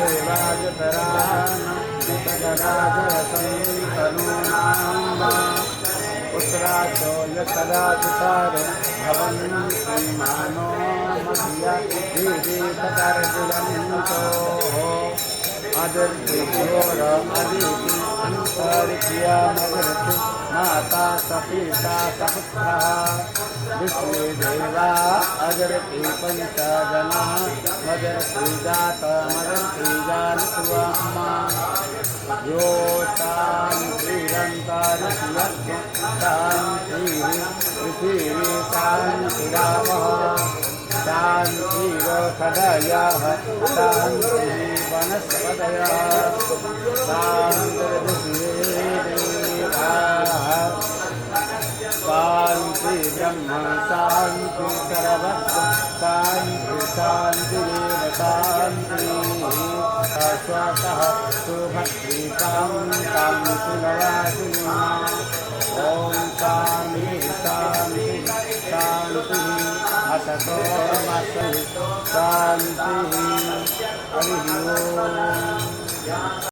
देवाजतरानन्दराजसन्तनूनां पुत्राचो यतदा तुतार भवन्ति मानो मध्या विदितकर्दिलन्तो अदिर्भिघोर अदिति अन्तरिक्रियामदिर्ति माता सपिता सपुत्रः विश्वेदेवा अजर्ति पञ्चजना मदर्ति जातमदर्ति जानित्वम्मा यो शान्तिरन्तरिक्षं शान्तिः पृथिवी शान्तिरापः शान्तिरोषधयः शान्तिः वनस्पतयः शान्तिर्विश्वेदेवाः शान्ति ब्रह्म शान्ति सर्वत्र शान्ति शान्तिरेव शान्तिः स्वतः सुभक्तिकां तां सुनवासिना ॐ शान्ति शान्ति शान्तिः असतो शान्तिः हरिः ओम्।